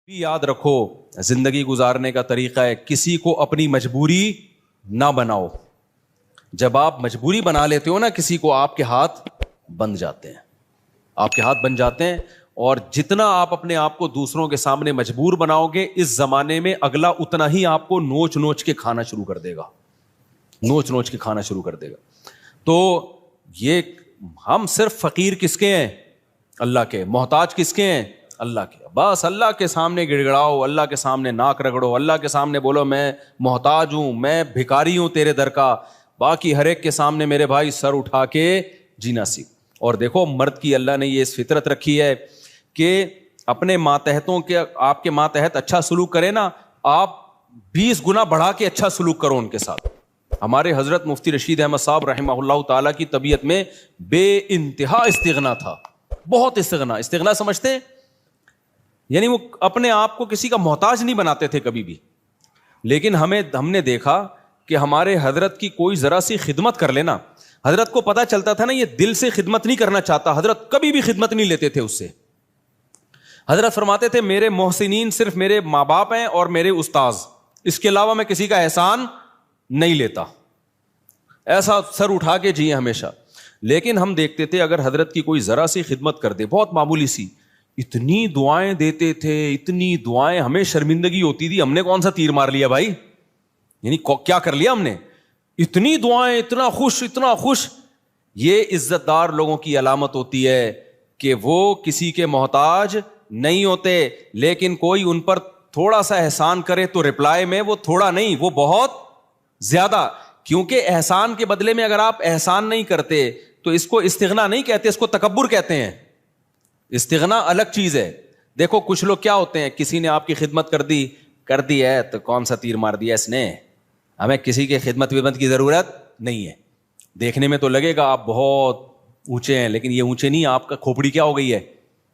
بھی یاد رکھو زندگی گزارنے کا طریقہ ہے کسی کو اپنی مجبوری نہ بناؤ. جب آپ مجبوری بنا لیتے ہو نا کسی کو, آپ کے ہاتھ بن جاتے ہیں, آپ کے ہاتھ بن جاتے ہیں. اور جتنا آپ اپنے آپ کو دوسروں کے سامنے مجبور بناؤ گے, اس زمانے میں اگلا اتنا ہی آپ کو نوچ نوچ کے کھانا شروع کر دے گا, نوچ نوچ کے کھانا شروع کر دے گا. تو یہ ہم صرف فقیر کس کے ہیں؟ اللہ کے. محتاج کس کے ہیں؟ اللہ کے. بس اللہ کے سامنے گڑ گڑاؤ, اللہ کے سامنے ناک رگڑو, اللہ کے سامنے بولو میں محتاج ہوں, میں بھکاری ہوں تیرے در کا. باقی ہر ایک کے سامنے میرے بھائی سر اٹھا کے جینا سیکھ. اور دیکھو مرد کی اللہ نے یہ فطرت رکھی ہے کہ اپنے ماتحتوں کے, آپ کے ماتحت اچھا سلوک کرے نا, آپ 20 گنا بڑھا کے اچھا سلوک کرو ان کے ساتھ. ہمارے حضرت مفتی رشید احمد صاحب رحمہ اللہ تعالیٰ کی طبیعت میں بے انتہا استغنا تھا, بہت استغنا. استغنا سمجھتے ہیں یعنی وہ اپنے آپ کو کسی کا محتاج نہیں بناتے تھے کبھی بھی. لیکن ہم نے دیکھا کہ ہمارے حضرت کی کوئی ذرا سی خدمت کر لینا, حضرت کو پتا چلتا تھا نا یہ دل سے خدمت نہیں کرنا چاہتا, حضرت کبھی بھی خدمت نہیں لیتے تھے اس سے. حضرت فرماتے تھے میرے محسنین صرف میرے ماں باپ ہیں اور میرے استاذ, اس کے علاوہ میں کسی کا احسان نہیں لیتا. ایسا سر اٹھا کے جیے ہمیشہ. لیکن ہم دیکھتے تھے اگر حضرت کی کوئی ذرا سی خدمت کر دے, بہت معمولی سی, اتنی دعائیں دیتے تھے, اتنی دعائیں, ہمیں شرمندگی ہوتی تھی, ہم نے کون سا تیر مار لیا بھائی, یعنی کیا کر لیا ہم نے, اتنی دعائیں, اتنا خوش, اتنا خوش. یہ عزت دار لوگوں کی علامت ہوتی ہے کہ وہ کسی کے محتاج نہیں ہوتے. لیکن کوئی ان پر تھوڑا سا احسان کرے تو رپلائی میں وہ تھوڑا نہیں, وہ بہت زیادہ. کیونکہ احسان کے بدلے میں اگر آپ احسان نہیں کرتے تو اس کو استغنا نہیں کہتے, اس کو تکبر کہتے ہیں. استغنا الگ چیز ہے. دیکھو کچھ لوگ کیا ہوتے ہیں, کسی نے آپ کی خدمت کر دی ہے تو کون سا تیر مار دیا اس نے, ہمیں کسی کی خدمت کی ضرورت نہیں ہے. دیکھنے میں تو لگے گا آپ بہت اونچے ہیں, لیکن یہ اونچے نہیں, آپ کا کھوپڑی کیا ہو گئی ہے,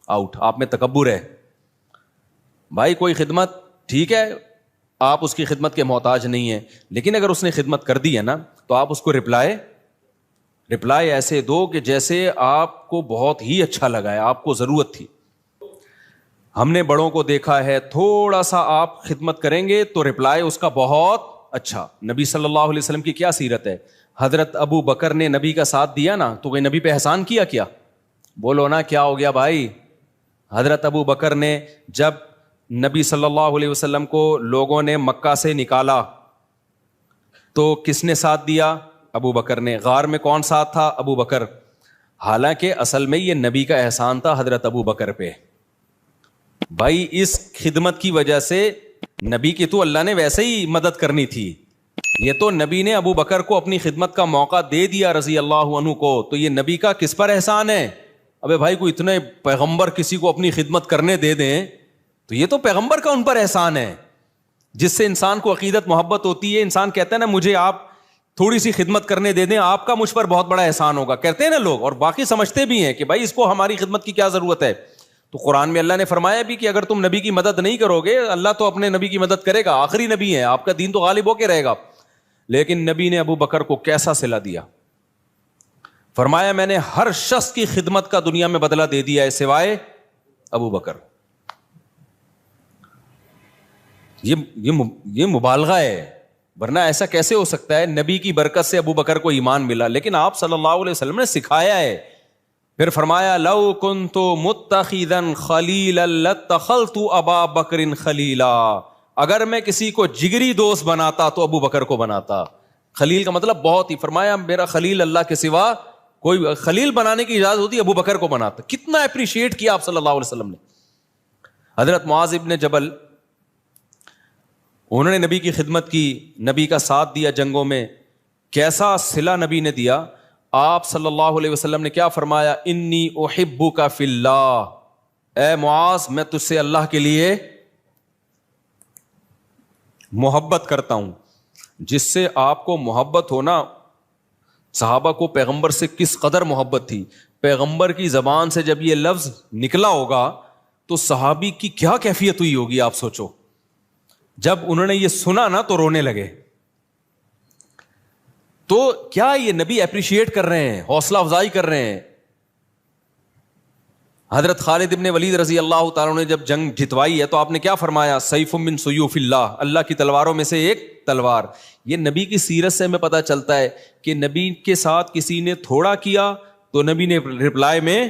آؤٹ. آپ میں تکبر ہے. بھائی کوئی خدمت ٹھیک ہے, آپ اس کی خدمت کے محتاج نہیں ہیں, لیکن اگر اس نے خدمت کر دی ہے نا تو آپ اس کو رپلائی ایسے دو کہ جیسے آپ کو بہت ہی اچھا لگا ہے, آپ کو ضرورت تھی. ہم نے بڑوں کو دیکھا ہے تھوڑا سا آپ خدمت کریں گے تو رپلائی اس کا بہت اچھا. نبی صلی اللہ علیہ وسلم کی کیا سیرت ہے, حضرت ابو بکر نے نبی کا ساتھ دیا نا تو وہ نبی پہ احسان کیا, بولو نا کیا ہو گیا بھائی. حضرت ابو بکر نے جب نبی صلی اللہ علیہ وسلم کو لوگوں نے مکہ سے نکالا تو کس نے ساتھ دیا؟ ابو بکر نے. غار میں کون ساتھ تھا؟ ابو بکر. حالانکہ اصل میں یہ نبی کا احسان تھا حضرت ابو بکر پہ. بھائی اس خدمت کی وجہ سے نبی کی تو اللہ نے ویسے ہی مدد کرنی تھی, یہ تو نبی نے ابو بکر کو اپنی خدمت کا موقع دے دیا رضی اللہ عنہ کو, تو یہ نبی کا کس پر احسان ہے؟ ابے بھائی کوئی اتنے پیغمبر کسی کو اپنی خدمت کرنے دے دیں تو یہ تو پیغمبر کا ان پر احسان ہے, جس سے انسان کو عقیدت محبت ہوتی ہے. انسان کہتا ہے نا مجھے آپ تھوڑی سی خدمت کرنے دے دیں, آپ کا مجھ پر بہت بڑا احسان ہوگا, کہتے ہیں نا لوگ, اور باقی سمجھتے بھی ہیں کہ بھائی اس کو ہماری خدمت کی کیا ضرورت ہے. تو قرآن میں اللہ نے فرمایا بھی کہ اگر تم نبی کی مدد نہیں کرو گے, اللہ تو اپنے نبی کی مدد کرے گا, آخری نبی ہے, آپ کا دین تو غالب ہو کے رہے گا. لیکن نبی نے ابو بکر کو کیسا صلہ دیا, فرمایا میں نے ہر شخص کی خدمت کا دنیا میں بدلہ دے دیا ہے سوائے ابو بکر. یہ مبالغہ ہے, ورنہ ایسا کیسے ہو سکتا ہے؟ نبی کی برکت سے ابو بکر کو ایمان ملا, لیکن آپ صلی اللہ علیہ وسلم نے سکھایا ہے. پھر فرمایا لو کنت متخذا خلیلا لاتخذت ابا بکر خلیلا, اگر میں کسی کو جگری دوست بناتا تو ابو بکر کو بناتا. خلیل کا مطلب بہت ہی, فرمایا میرا خلیل اللہ کے سوا کوئی, خلیل بنانے کی اجازت ہوتی ابو بکر کو بناتا. کتنا اپریشیٹ کیا آپ صلی اللہ علیہ وسلم نے. حضرت معاذ ابن جبل, انہوں نے نبی کی خدمت کی, نبی کا ساتھ دیا جنگوں میں, کیسا صلہ نبی نے دیا. آپ صلی اللہ علیہ وسلم نے کیا فرمایا, انی احبک فی اللہ, اے معاذ میں تجھ سے اللہ کے لیے محبت کرتا ہوں. جس سے آپ کو محبت ہونا, صحابہ کو پیغمبر سے کس قدر محبت تھی. پیغمبر کی زبان سے جب یہ لفظ نکلا ہوگا تو صحابی کی کیا کیفیت ہوئی ہوگی آپ سوچو. جب انہوں نے یہ سنا نا تو رونے لگے. تو کیا یہ نبی اپریشیٹ کر رہے ہیں, حوصلہ افزائی کر رہے ہیں. حضرت خالد ابن ولید رضی اللہ تعالیٰ نے جب جنگ جتوائی ہے تو آپ نے کیا فرمایا؟ سیف من سیوف اللہ، اللہ کی تلواروں میں سے ایک تلوار. یہ نبی کی سیرت سے ہمیں پتہ چلتا ہے کہ نبی کے ساتھ کسی نے تھوڑا کیا تو نبی نے رپلائی میں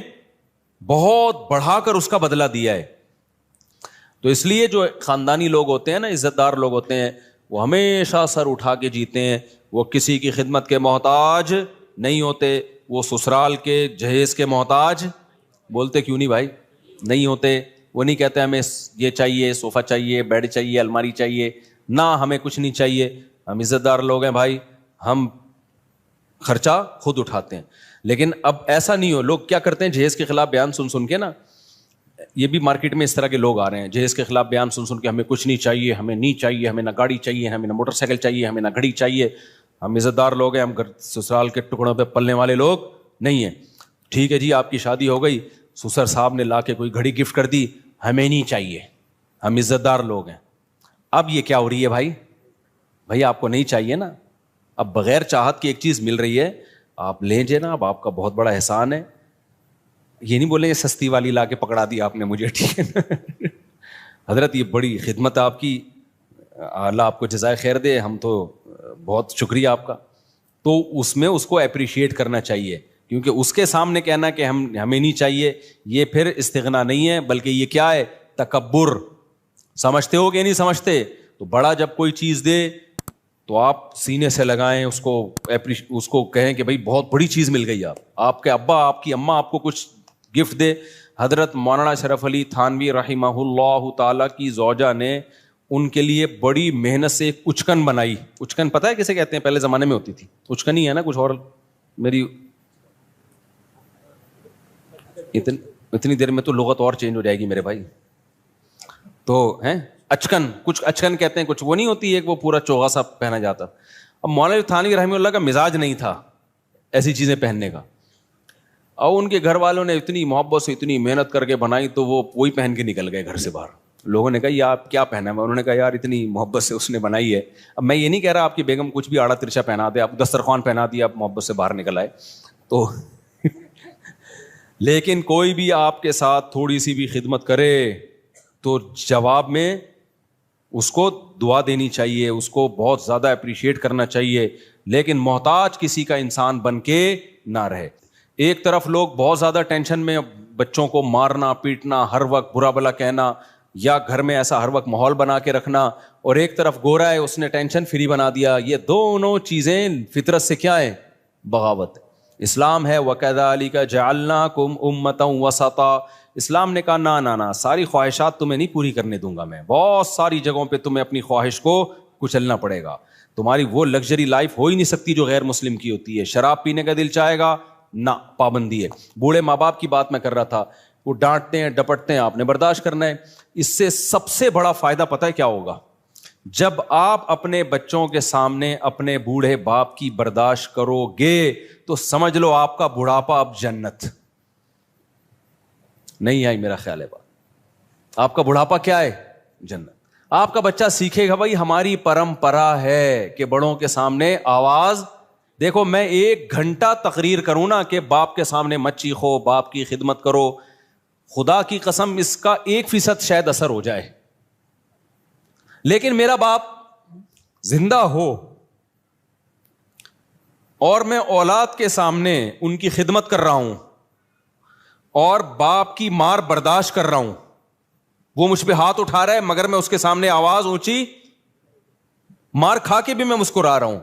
بہت بڑھا کر اس کا بدلہ دیا ہے. تو اس لیے جو خاندانی لوگ ہوتے ہیں نا، عزت دار لوگ ہوتے ہیں، وہ ہمیشہ سر اٹھا کے جیتے ہیں. وہ کسی کی خدمت کے محتاج نہیں ہوتے. وہ سسرال کے جہیز کے محتاج، بولتے کیوں نہیں بھائی، نہیں ہوتے. وہ نہیں کہتے ہمیں یہ چاہیے، صوفہ چاہیے، بیڈ چاہیے، الماری چاہیے، نہ ہمیں کچھ نہیں چاہیے. ہم عزت دار لوگ ہیں بھائی، ہم خرچہ خود اٹھاتے ہیں. لیکن اب ایسا نہیں ہو. لوگ کیا کرتے ہیں، جہیز کے خلاف بیان سن سن کے نا، یہ بھی مارکیٹ میں اس طرح کے لوگ آ رہے ہیں، جہیز کے خلاف بیان سن سن کے ہمیں کچھ نہیں چاہیے، ہمیں نہیں چاہیے، ہمیں نہ گاڑی چاہیے، ہمیں نہ موٹر سائیکل چاہیے، ہمیں نہ گھڑی چاہیے. ہم عزت دار لوگ ہیں، ہم سسرال کے ٹکڑوں پہ پلنے والے لوگ نہیں ہیں. ٹھیک ہے جی، آپ کی شادی ہو گئی، سسر صاحب نے لا کے کوئی گھڑی گفٹ کر دی، ہمیں نہیں چاہیے، ہم عزت دار لوگ ہیں. اب یہ کیا ہو رہی ہے بھائی؟ بھائی آپ کو نہیں چاہیے نا، اب بغیر چاہت کی ایک چیز مل رہی ہے، آپ لیں جناب، آپ کا بہت بڑا احسان ہے. یہ نہیں بولیں یہ سستی والی لا کے پکڑا دی آپ نے مجھے، ٹھیک ہے نا حضرت یہ بڑی خدمت آپ کی، اللہ آپ کو جزائے خیر دے، ہم تو بہت شکریہ آپ کا. تو اس میں اس کو اپریشیٹ کرنا چاہیے، کیونکہ اس کے سامنے کہنا کہ ہمیں نہیں چاہیے، یہ پھر استغنا نہیں ہے، بلکہ یہ کیا ہے؟ تکبر. سمجھتے ہو کہ نہیں سمجھتے؟ تو بڑا جب کوئی چیز دے تو آپ سینے سے لگائیں اس کو کہیں کہ بھائی بہت بڑی چیز مل گئی. آپ کے ابا، آپ کی اماں آپ کو کچھ گفٹ دے. حضرت مولانا اشرف علی تھانوی رحمہ اللہ تعالیٰ کی زوجہ نے ان کے لیے بڑی محنت سے ایک اچکن بنائی. اچکن پتہ ہے کسے کہتے ہیں؟ پہلے زمانے میں ہوتی تھی اچکن ہی ہے نا، کچھ اور میری اتنی دیر میں تو لغت اور چینج ہو جائے گی میرے بھائی. تو ہیں اچکن، کچھ اچکن کہتے ہیں، کچھ وہ نہیں ہوتی ایک وہ پورا چوغا سا پہنا جاتا. اب مولانا تھانوی رحمہ اللہ کا مزاج نہیں تھا ایسی چیزیں پہننے کا، اور ان کے گھر والوں نے اتنی محبت سے اتنی محنت کر کے بنائی تو وہ وہی پہن کے نکل گئے گھر سے باہر. لوگوں نے کہا یہ آپ کیا پہنا ہے؟ انہوں نے کہا یار اتنی محبت سے اس نے بنائی ہے. اب میں یہ نہیں کہہ رہا آپ کی بیگم کچھ بھی آڑا ترچا پہنا دے، آپ دسترخوان پہنا دیا، آپ محبت سے باہر نکل آئے تو لیکن کوئی بھی آپ کے ساتھ تھوڑی سی بھی خدمت کرے تو جواب میں اس کو دعا دینی چاہیے، اس کو بہت زیادہ اپریشیٹ کرنا چاہیے، لیکن محتاج کسی کا انسان بن کے نہ رہے. ایک طرف لوگ بہت زیادہ ٹینشن میں بچوں کو مارنا پیٹنا، ہر وقت برا بلا کہنا، یا گھر میں ایسا ہر وقت ماحول بنا کے رکھنا، اور ایک طرف گورا ہے اس نے ٹینشن فری بنا دیا. یہ دونوں چیزیں فطرت سے کیا ہے؟ بغاوت. اسلام ہے وَكَذَلِكَ جَعَلْنَاكُمْ أُمَّةً وَسَطًا. اسلام نے کہا نہ ساری خواہشات تمہیں نہیں پوری کرنے دوں گا میں، بہت ساری جگہوں پہ تمہیں اپنی خواہش کو کچلنا پڑے گا. تمہاری وہ لگژری لائف ہو ہی نہیں سکتی جو غیر مسلم کی ہوتی ہے. شراب پینے کا دل چاہے گا، نہ، پابندی ہے. بوڑھے ماں باپ کی بات میں کر رہا تھا، وہ ڈانٹتے ہیں ڈپٹتے ہیں، آپ نے برداشت کرنا ہے. اس سے سب سے بڑا فائدہ پتہ ہے کیا ہوگا؟ جب آپ اپنے بچوں کے سامنے اپنے بوڑھے باپ کی برداشت کرو گے تو سمجھ لو آپ کا بڑھاپا اب جنت. نہیں آئی میرا خیال ہے بات؟ آپ کا بڑھاپا کیا ہے؟ جنت. آپ کا بچہ سیکھے گا بھائی ہماری پرمپرا ہے کہ بڑوں کے سامنے آواز. دیکھو میں 1 گھنٹہ تقریر کروں نا کہ باپ کے سامنے مت چیخو، باپ کی خدمت کرو، خدا کی قسم اس کا 1% شاید اثر ہو جائے. لیکن میرا باپ زندہ ہو اور میں اولاد کے سامنے ان کی خدمت کر رہا ہوں اور باپ کی مار برداشت کر رہا ہوں، وہ مجھ پہ ہاتھ اٹھا رہا ہے مگر میں اس کے سامنے آواز اونچی، مار کھا کے بھی میں مسکرا رہا ہوں.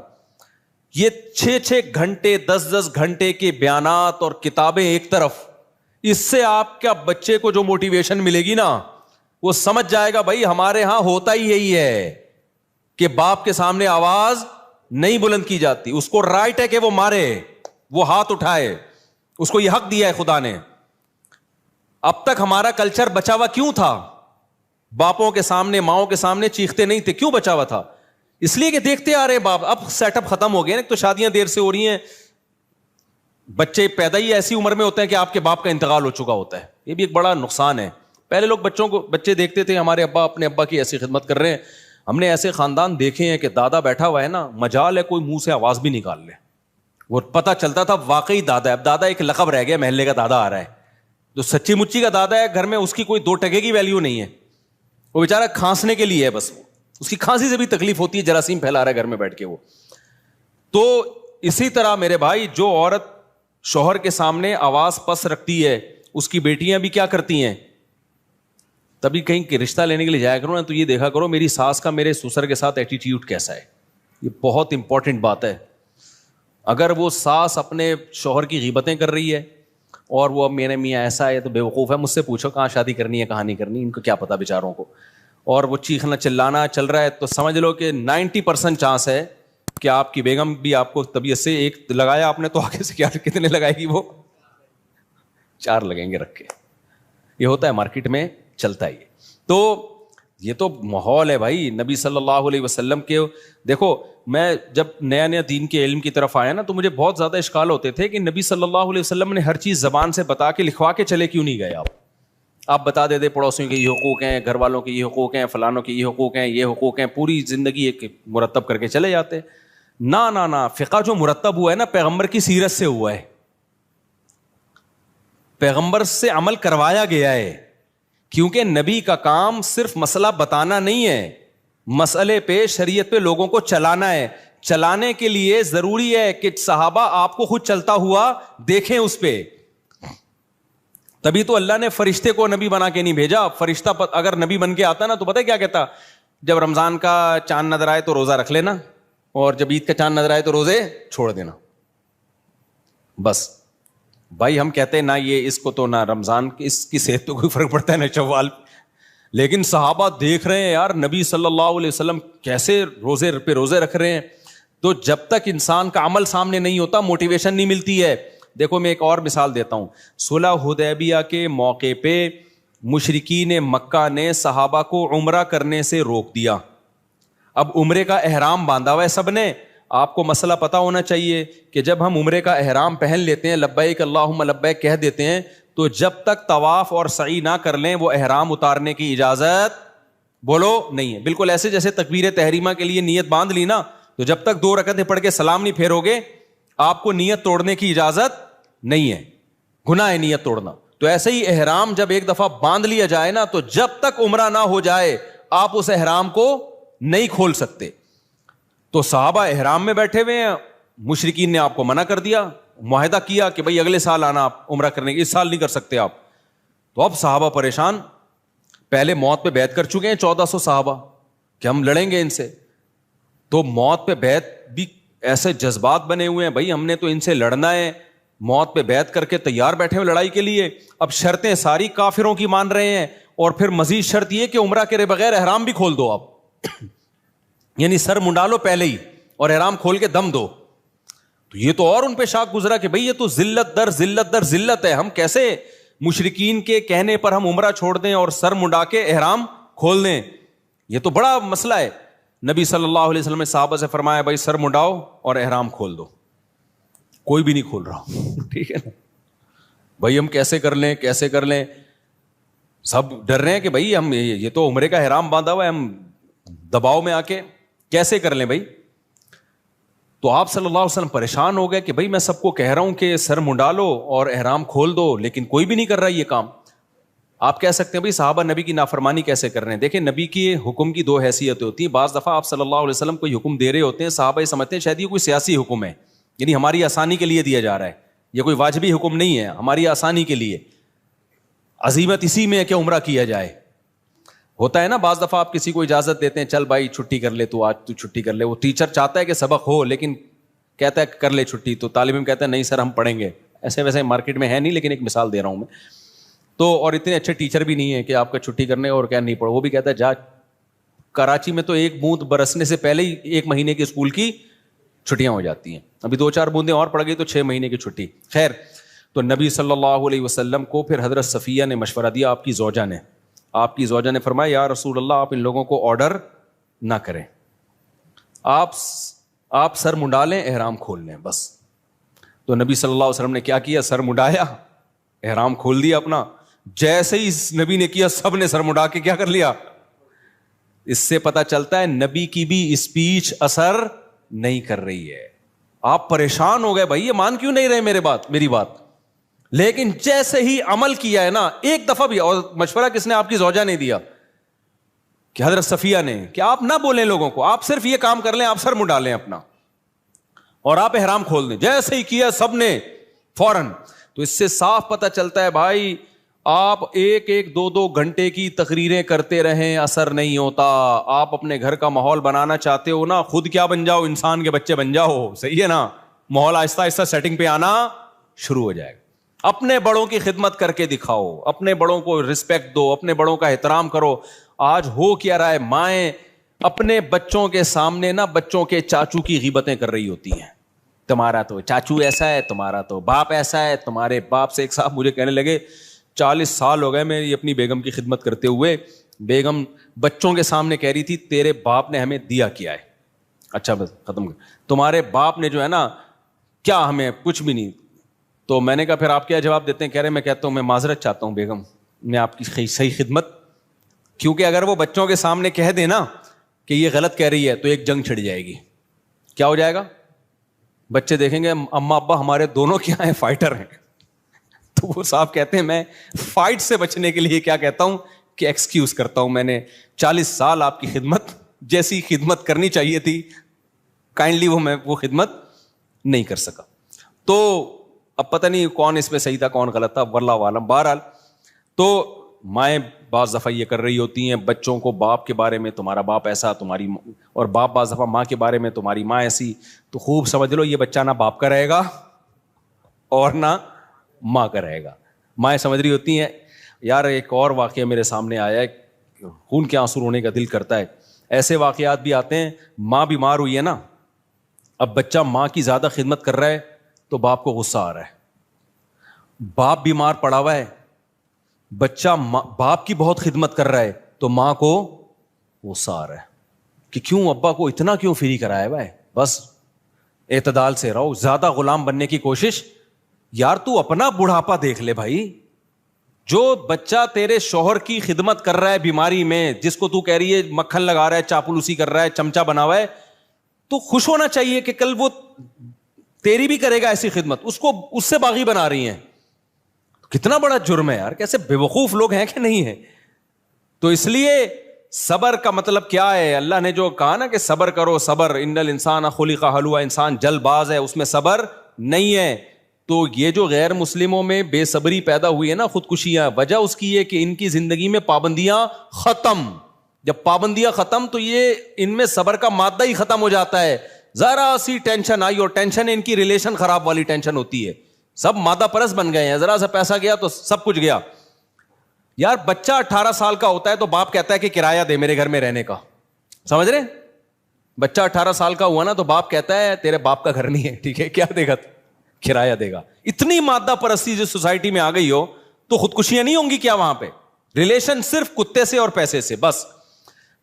یہ 6 گھنٹے 10 گھنٹے کے بیانات اور کتابیں ایک طرف، اس سے آپ کیا بچے کو جو موٹیویشن ملے گی نا، وہ سمجھ جائے گا بھائی ہمارے ہاں ہوتا ہی یہی ہے کہ باپ کے سامنے آواز نہیں بلند کی جاتی. اس کو رائٹ ہے کہ وہ مارے، وہ ہاتھ اٹھائے، اس کو یہ حق دیا ہے خدا نے. اب تک ہمارا کلچر بچا ہوا کیوں تھا؟ باپوں کے سامنے ماؤں کے سامنے چیختے نہیں تھے. کیوں بچا ہوا تھا؟ اس لیے کہ دیکھتے آ رہے باپ. اب سیٹ اپ ختم ہو گئے نا، تو شادیاں دیر سے ہو رہی ہیں، بچے پیدا ہی ایسی عمر میں ہوتے ہیں کہ آپ کے باپ کا انتقال ہو چکا ہوتا ہے. یہ بھی ایک بڑا نقصان ہے. پہلے لوگ بچے دیکھتے تھے ہمارے ابا اپنے ابا کی ایسی خدمت کر رہے ہیں. ہم نے ایسے خاندان دیکھے ہیں کہ دادا بیٹھا ہوا ہے نا، مجال ہے کوئی منہ سے آواز بھی نکال لے، وہ پتہ چلتا تھا واقعی دادا ہے. اب دادا ایک لقب رہ گیا، محلے کا دادا آ رہا ہے. جو سچی مچی کا دادا ہے گھر میں, اس کی کوئی 2 ٹکے کی ویلیو نہیں ہے, وہ بیچارہ کھانسنے کے لیے ہے بس, اس کی کھانسی سے بھی تکلیف ہوتی ہے, جراثیم پھیلا رہا ہے گھر میں بیٹھ کے وہ. تو اسی طرح میرے بھائی, جو عورت شوہر کے سامنے آواز پس رکھتی ہے, اس کی بیٹیاں بھی کیا کرتی ہیں, تبھی کہیں رشتہ لینے کے لیے جایا کرو نا تو یہ دیکھا کرو میری ساس کا میرے سسر کے ساتھ ایٹیٹیوڈ کیسا ہے. یہ بہت امپورٹنٹ بات ہے. اگر وہ ساس اپنے شوہر کی غیبتیں کر رہی ہے اور وہ اب میرے میاں ایسا ہے تو بیوقوف ہے, مجھ سے پوچھو کہاں شادی کرنی ہے کہاں نہیں کرنی, ان کو کیا پتا بیچاروں کو, اور وہ چیخنا چلانا چل رہا ہے, تو سمجھ لو کہ 90% چانس ہے کہ آپ کی بیگم بھی آپ کو طبیعت سے ایک لگایا آپ نے تو آگے سے کیا کتنے لگائے گی, وہ 4 لگیں گے رکھ کے. یہ ہوتا ہے مارکیٹ میں, چلتا ہے. تو یہ تو ماحول ہے بھائی نبی صلی اللہ علیہ وسلم کے. دیکھو میں جب نیا نیا دین کے علم کی طرف آیا نا تو مجھے بہت زیادہ اشکال ہوتے تھے کہ نبی صلی اللہ علیہ وسلم نے ہر چیز زبان سے بتا کے لکھوا کے چلے کیوں نہیں گئے. آپ بتا دیتے پڑوسیوں کے یہ حقوق ہیں, گھر والوں کے یہ حقوق ہیں, فلانوں کے یہ حقوق ہیں, یہ حقوق ہیں, پوری زندگی ایک مرتب کر کے چلے جاتے. نہ فقہ جو مرتب ہوا ہے نا پیغمبر کی سیرت سے ہوا ہے, پیغمبر سے عمل کروایا گیا ہے. کیونکہ نبی کا کام صرف مسئلہ بتانا نہیں ہے, مسئلے پہ شریعت پہ لوگوں کو چلانا ہے. چلانے کے لیے ضروری ہے کہ صحابہ آپ کو خود چلتا ہوا دیکھیں اس پہ. تبھی تو اللہ نے فرشتے کو نبی بنا کے نہیں بھیجا. فرشتہ اگر نبی بن کے آتا نا تو پتہ ہے کیا کہتا, جب رمضان کا چاند نظر آئے تو روزہ رکھ لینا, اور جب عید کا چاند نظر آئے تو روزے چھوڑ دینا. بس بھائی ہم کہتے ہیں نہ یہ اس کو تو نہ رمضان اس کی صحت تو کوئی فرق پڑتا ہے نہ شوال, لیکن صحابہ دیکھ رہے ہیں یار نبی صلی اللہ علیہ وسلم کیسے روزے پہ روزے رکھ رہے ہیں. تو جب تک انسان کا عمل سامنے نہیں ہوتا موٹیویشن نہیں ملتی ہے. دیکھو میں ایک اور مثال دیتا ہوں. صلح حدیبیہ کے موقع پہ مشرکین مکہ نے صحابہ کو عمرہ کرنے سے روک دیا. اب عمرے کا احرام باندھا ہوا ہے سب نے. آپ کو مسئلہ پتا ہونا چاہیے کہ جب ہم عمرے کا احرام پہن لیتے ہیں, لبیک اللہم لبیک کہہ دیتے ہیں, تو جب تک طواف اور سعی نہ کر لیں وہ احرام اتارنے کی اجازت بولو نہیں ہے. بالکل ایسے جیسے تکبیر تحریمہ کے لیے نیت باندھ لی نا, تو جب تک 2 رکعتیں پڑھ کے سلام نہیں پھیرو گے آپ کو نیت توڑنے کی اجازت نہیں ہے, گناہ ہے نیت توڑنا. تو ایسے ہی احرام جب ایک دفعہ باندھ لیا جائے نا, تو جب تک عمرہ نہ ہو جائے آپ اس احرام کو نہیں کھول سکتے. تو صحابہ احرام میں بیٹھے ہوئے ہیں, مشرکین نے آپ کو منع کر دیا, معاہدہ کیا کہ بھائی اگلے سال آنا آپ عمرہ کرنے کے, اس سال نہیں کر سکتے آپ. تو اب صحابہ پریشان, پہلے موت پہ بیعت کر چکے ہیں 1400 صحابہ کہ ہم لڑیں گے ان سے. تو موت پہ بیعت بھی ایسے جذبات بنے ہوئے ہیں, بھائی ہم نے تو ان سے لڑنا ہے, موت پہ بیعت کر کے تیار بیٹھے ہوئے لڑائی کے لیے. اب شرطیں ساری کافروں کی مان رہے ہیں, اور پھر مزید شرط یہ کہ عمرہ کرے بغیر احرام بھی کھول دو آپ, یعنی سر منڈا لو پہلے ہی اور احرام کھول کے دم دو. تو یہ تو اور ان پہ شاک گزرا کہ بھئی یہ تو ذلت در ذلت در ذلت ہے, ہم کیسے مشرکین کے کہنے پر ہم عمرہ چھوڑ دیں اور سر منڈا کے احرام کھول دیں, یہ تو بڑا مسئلہ ہے. نبی صلی اللہ علیہ وسلم نے صحابہ سے فرمایا بھائی سر منڈاؤ اور احرام کھول دو. کوئی بھی نہیں کھول رہا, ٹھیک ہے نا بھائی, ہم کیسے کر لیں کیسے کر لیں, سب ڈر رہے ہیں کہ بھئی ہم یہ تو عمرے کا احرام باندھا ہوا ہے, ہم دباؤ میں آ کے کیسے کر لیں بھائی. تو آپ صلی اللہ علیہ وسلم پریشان ہو گئے کہ بھائی میں سب کو کہہ رہا ہوں کہ سر منڈا لو اور احرام کھول دو, لیکن کوئی بھی نہیں کر رہا یہ کام. آپ کہہ سکتے ہیں بھائی صحابہ نبی کی نافرمانی کیسے کر رہے ہیں. دیکھیں نبی کی حکم کی 2 حیثیتیں ہوتی ہیں. بعض دفعہ آپ صلی اللہ علیہ وسلم کوئی حکم دے رہے ہوتے ہیں, صحابہ یہ سمجھتے ہیں شاید یہ کوئی سیاسی حکم ہے, یعنی ہماری آسانی کے لیے دیا جا رہا ہے, یہ کوئی واجبی حکم نہیں ہے, ہماری آسانی کے لیے. عزیمت اسی میں ہے کہ عمرہ کیا جائے. ہوتا ہے نا بعض دفعہ آپ کسی کو اجازت دیتے ہیں, چل بھائی چھٹی کر لے تو آج تو چھٹی کر لے. وہ ٹیچر چاہتا ہے کہ سبق ہو لیکن کہتا ہے کر لے چھٹی, تو طالب علم کہتا ہے نہیں سر ہم پڑھیں گے. ایسے ویسے مارکیٹ میں ہے نہیں, لیکن ایک مثال دے رہا ہوں میں. تو اور اتنے اچھے ٹیچر بھی نہیں ہے کہ آپ کا چھٹی کرنے اور کیا نہیں پڑھو, وہ بھی کہتا ہے جا. کراچی میں تو 1 بوند برسنے سے پہلے ہی 1 مہینے کی اسکول کی چھٹیاں ہو جاتی ہیں, ابھی 2-4 بوندیں اور پڑ گئی تو 6 مہینے کی چھٹی. خیر, تو نبی صلی اللہ علیہ وسلم کو پھر حضرت صفیہ نے مشورہ دیا, آپ کی زوجہ نے فرمایا یا رسول اللہ آپ ان لوگوں کو آرڈر نہ کریں, آپ سر منڈا لیں احرام کھول لیں بس. تو نبی صلی اللہ علیہ وسلم نے کیا کیا, سر منڈایا, احرام کھول دیا اپنا. جیسے ہی نبی نے کیا سب نے سر منڈا کے کیا کر لیا. اس سے پتا چلتا ہے نبی کی بھی اسپیچ اثر نہیں کر رہی ہے. آپ پریشان ہو گئے بھائی یہ مان کیوں نہیں رہے میری بات. لیکن جیسے ہی عمل کیا ہے نا, ایک دفعہ بھی, اور مشورہ کس نے, آپ کی زوجہ نے دیا کہ حضرت صفیہ نے, کہ آپ نہ بولیں لوگوں کو, آپ صرف یہ کام کر لیں, آپ سر منڈا لیں اپنا اور آپ احرام کھول دیں. جیسے ہی کیا سب نے فوراً. تو اس سے صاف پتہ چلتا ہے بھائی, آپ ایک ایک دو دو گھنٹے کی تقریریں کرتے رہیں, اثر نہیں ہوتا. آپ اپنے گھر کا ماحول بنانا چاہتے ہو نا, خود کیا بن جاؤ, انسان کے بچے بن جاؤ, صحیح ہے نا, ماحول آہستہ آہستہ سیٹنگ پہ آنا شروع ہو جائے گا. اپنے بڑوں کی خدمت کر کے دکھاؤ, اپنے بڑوں کو رسپیکٹ دو, اپنے بڑوں کا احترام کرو. آج ہو کیا رہا ہے, مائیں اپنے بچوں کے سامنے نا بچوں کے چاچو کی غیبتیں کر رہی ہوتی ہیں. تمہارا تو چاچو ایسا ہے, تمہارا تو باپ ایسا ہے, تمہارے باپ سے. ایک صاحب مجھے کہنے لگے 40 سال ہو گئے میری اپنی بیگم کی خدمت کرتے ہوئے, بیگم بچوں کے سامنے کہہ رہی تھی تیرے باپ نے ہمیں دیا کیا ہے. اچھا بس ختم کر, تمہارے باپ نے جو ہے نا کیا ہمیں کچھ بھی نہیں. تو میں نے کہا پھر آپ کیا جواب دیتے ہیں؟ کہہ رہے میں کہتا ہوں میں معذرت چاہتا ہوں بیگم, میں آپ کی صحیح خدمت, کیونکہ اگر وہ بچوں کے سامنے کہہ دے نا کہ یہ غلط کہہ رہی ہے تو ایک جنگ چھڑ جائے گی. کیا ہو جائے گا؟ بچے دیکھیں گے اماں ابا ہمارے دونوں کیا ہیں, فائٹر ہیں. تو وہ صاحب کہتے ہیں میں فائٹ سے بچنے کے لیے کیا کہتا ہوں کہ ایکسکیوز کرتا ہوں, میں نے 40 سال آپ کی خدمت جیسی خدمت کرنی چاہیے تھی کائنڈلی میں وہ خدمت نہیں کر سکا. تو اب پتہ نہیں کون اس میں صحیح تھا کون غلط تھا, واللہ عالم. بہرحال تو مائیں بعض دفعہ یہ کر رہی ہوتی ہیں بچوں کو باپ کے بارے میں, تمہارا باپ ایسا, تمہاری, اور باپ بعض دفعہ ماں کے بارے میں, تمہاری ماں ایسی. تو خوب سمجھ لو یہ بچہ نہ باپ کا رہے گا اور نہ ماں کا رہے گا. مائیں سمجھ رہی ہوتی ہیں. یار ایک اور واقعہ میرے سامنے آیا ہے, خون کے آنسو رونے کا دل کرتا ہے. ایسے واقعات بھی آتے ہیں, ماں بیمار ہوئی ہے نا, اب بچہ ماں کی زیادہ خدمت کر رہا ہے تو باپ کو غصہ آ رہا ہے. باپ بیمار پڑا ہوا ہے, بچہ باپ کی بہت خدمت کر رہا ہے تو ماں کو غصہ آ رہا ہے کہ کیوں ابا کو اتنا کیوں فری کرایا ہوا ہے. بس اعتدال سے رہو, زیادہ غلام بننے کی کوشش. یار تو اپنا بڑھاپا دیکھ لے بھائی. جو بچہ تیرے شوہر کی خدمت کر رہا ہے بیماری میں, جس کو تو کہہ رہی ہے مکھن لگا رہا ہے, چاپلوسی کر رہا ہے, چمچا بنا ہوا ہے, تو خوش ہونا چاہیے کہ کل وہ تیری بھی کرے گا ایسی خدمت. اس کو اس سے باغی بنا رہی ہیں. کتنا بڑا جرم ہے یار, کیسے بے وقوف لوگ ہیں کہ نہیں ہے. تو اس لیے صبر کا مطلب کیا ہے؟ اللہ نے جو کہا نا کہ صبر کرو, صبر, ان الانسان خلق ہلوعا, انسان جلد باز ہے, اس میں صبر نہیں ہے. تو یہ جو غیر مسلموں میں بے صبری پیدا ہوئی ہے نا, خودکشیاں, وجہ اس کی ہے کہ ان کی زندگی میں پابندیاں ختم. جب پابندیاں ختم تو یہ ان میں صبر کا مادہ ہی ختم ہو جاتا ہے. ذرا سی ٹینشن آئی, اور ٹینشن ان کی ریلیشن خراب والی ٹینشن ہوتی ہے. سب مادہ پرست بن گئے ہیں, ذرا سا پیسہ گیا تو سب کچھ گیا. یار بچہ 18 سال کا ہوتا ہے تو باپ کہتا ہے کہ کرایہ دے میرے گھر میں رہنے کا. سمجھ رہے؟ بچہ 18 سال کا ہوا نا تو باپ کہتا ہے تیرے باپ کا گھر نہیں ہے, ٹھیک ہے, کیا دے گا؟ کرایہ دے گا. اتنی مادہ پرستی جو سوسائٹی میں آ گئی ہو تو خودکشیاں نہیں ہوں گی کیا وہاں پہ؟ ریلیشن صرف کتے سے اور پیسے سے بس.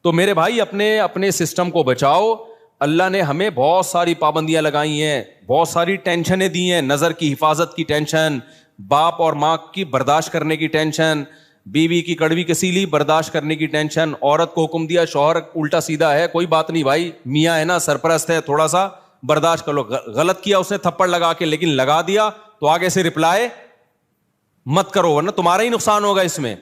تو میرے بھائی اپنے سسٹم کو بچاؤ. اللہ نے ہمیں بہت ساری پابندیاں لگائی ہیں, بہت ساری ٹینشنیں دی ہیں. نظر کی حفاظت کی ٹینشن, باپ اور ماں کی برداشت کرنے کی ٹینشن, بیوی کی کڑوی کسیلی برداشت کرنے کی ٹینشن. عورت کو حکم دیا, شوہر الٹا سیدھا ہے, کوئی بات نہیں بھائی, میاں ہے نا, سرپرست ہے, تھوڑا سا برداشت کر لو. غلط کیا اس نے تھپڑ لگا کے, لیکن لگا دیا تو آگے سے رپلائی مت کرو ورنہ تمہارا ہی نقصان ہوگا اس میں.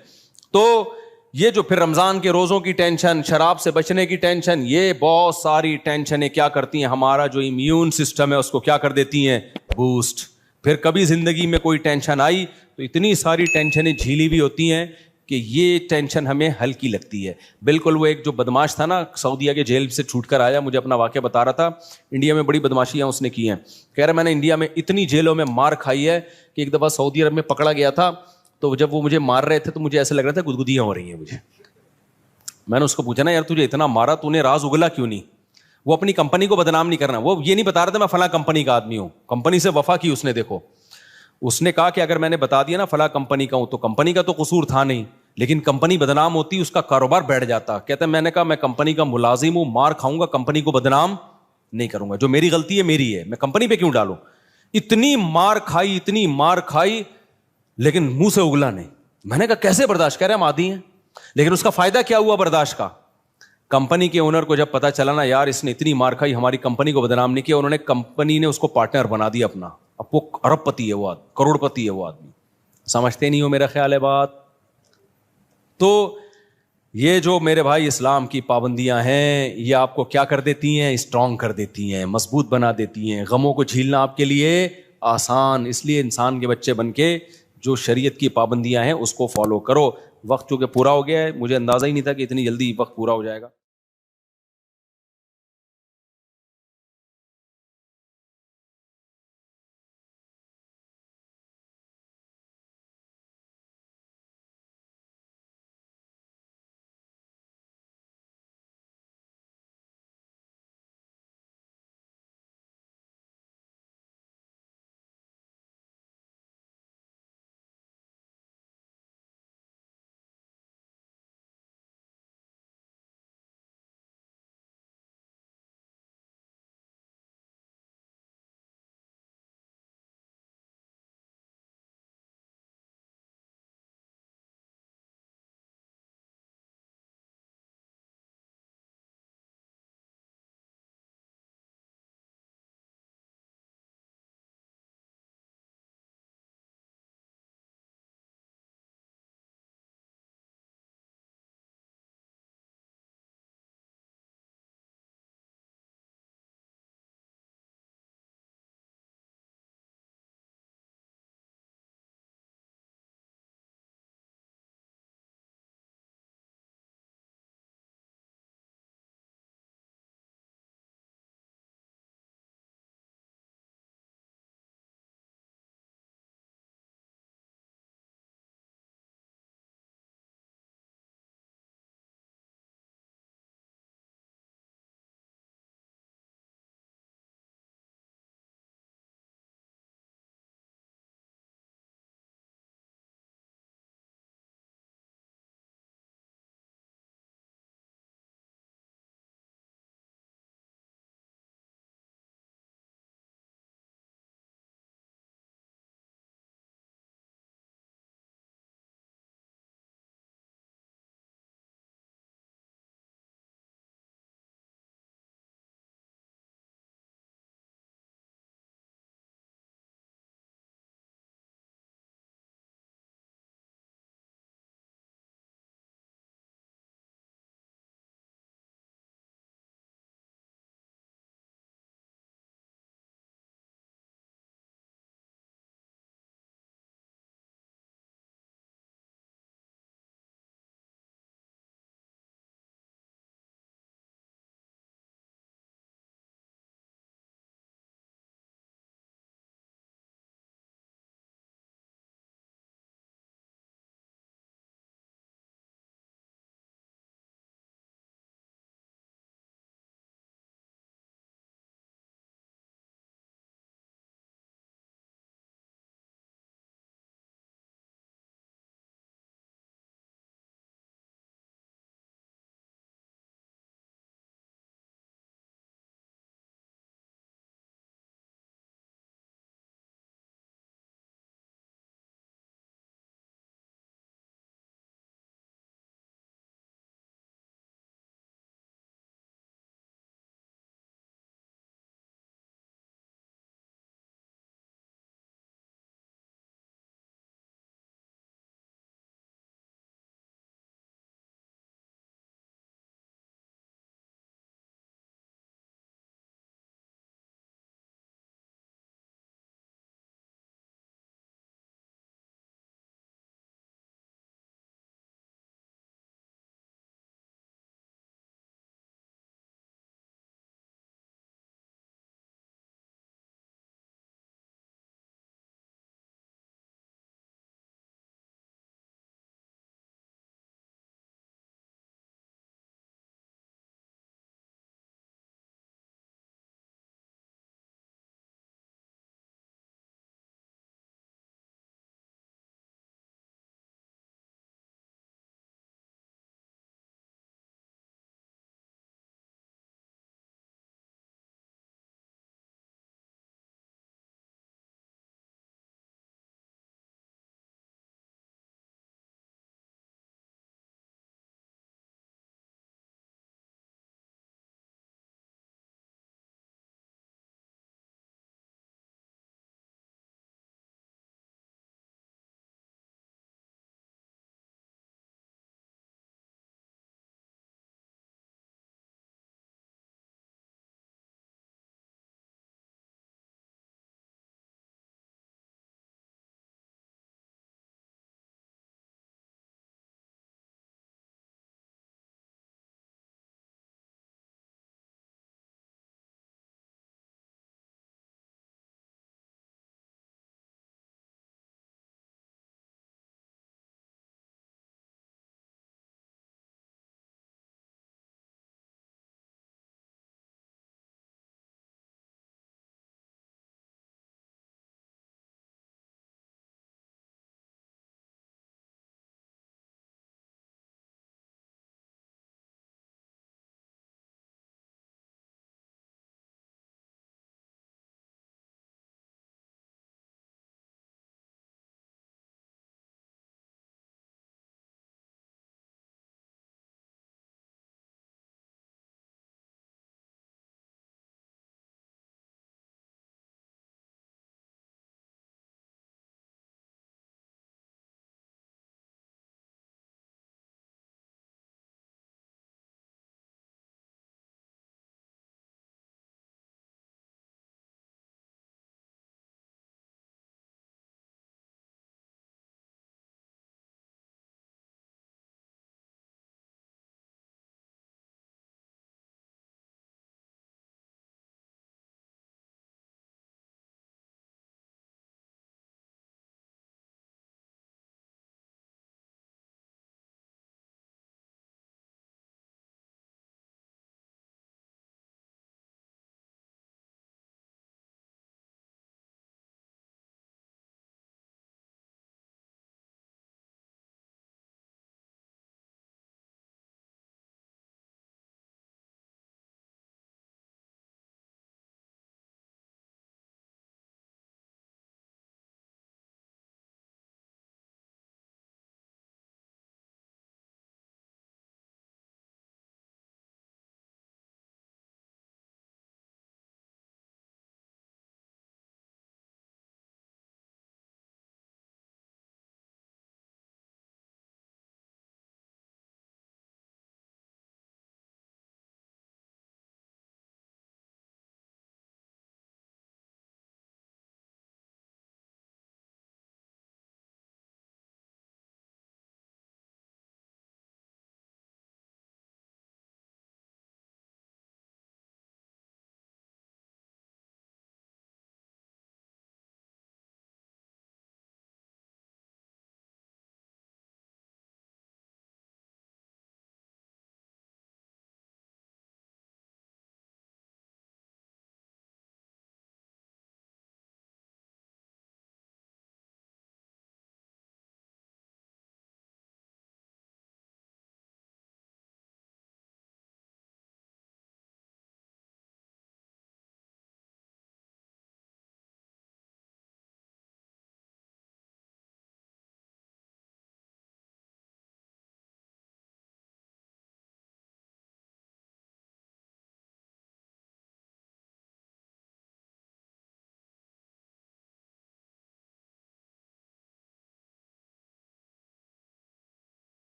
تو یہ جو پھر رمضان کے روزوں کی ٹینشن, شراب سے بچنے کی ٹینشن, یہ بہت ساری ٹینشنیں کیا کرتی ہیں, ہمارا جو امیون سسٹم ہے اس کو کیا کر دیتی ہیں, بوسٹ. پھر کبھی زندگی میں کوئی ٹینشن آئی تو اتنی ساری ٹینشنیں جھیلی بھی ہوتی ہیں کہ یہ ٹینشن ہمیں ہلکی لگتی ہے. بالکل وہ ایک جو بدماش تھا نا, سعودیہ کے جیل سے چھوٹ کر آیا, مجھے اپنا واقعہ بتا رہا تھا. انڈیا میں بڑی بدماشیاں اس نے کی ہیں. کہہ رہا میں نے انڈیا میں اتنی جیلوں میں مار کھائی ہے کہ ایک دفعہ سعودی عرب میں پکڑا گیا تھا, تو جب وہ مجھے مار رہے تھے تو مجھے ایسا لگ رہا تھا گدگدیاں ہو رہی ہیں مجھے. میں نے اس کو پوچھا نا یار تجھے اتنا مارا, تو نے راز اگلا کیوں نہیں؟ وہ اپنی کمپنی کو بدنام نہیں کرنا, وہ یہ نہیں بتا رہا تھا میں فلاں کمپنی کا آدمی ہوں. کمپنی سے وفا کی اس نے. دیکھو اس نے کہا کہ اگر میں نے بتا دیا نا فلاں کمپنی کا ہوں تو کمپنی کا تو قصور تھا نہیں, لیکن کمپنی بدنام ہوتی, اس کا کاروبار بیٹھ جاتا. کہتا ہے میں نے کہا میں کمپنی کا ملازم ہوں, مار کھاؤں گا, کمپنی کو بدنام نہیں کروں گا. جو میری غلطی ہے میری ہے, میں کمپنی پہ کیوں ڈالوں. اتنی مار کھائی لیکن منہ سے اگلا نہیں. میں نے کہا کیسے برداشت؟ کہہ رہے ہم عادی ہیں. لیکن اس کا فائدہ کیا ہوا برداشت کا؟ کمپنی کے اونر کو جب پتا چلا نا یار اس نے اتنی مار کھائی, ہماری کمپنی کو بدنام نہیں کیا, انہوں نے کمپنی نے اس کو پارٹنر بنا دیا اپنا. اب وہ ارب پتی ہے, وہ کروڑ پتی ہے وہ آدمی. سمجھتے نہیں ہو میرا خیال ہے بات. تو یہ جو میرے بھائی اسلام کی پابندیاں ہیں یہ آپ کو کیا کر دیتی ہیں؟ اسٹرانگ کر دیتی ہیں, مضبوط بنا دیتی ہیں. غموں کو جھیلنا آپ کے لیے آسان. اس لیے انسان کے بچے بن کے جو شریعت کی پابندیاں ہیں اس کو فالو کرو. وقت چونکہ پورا ہو گیا ہے, مجھے اندازہ ہی نہیں تھا کہ اتنی جلدی وقت پورا ہو جائے گا.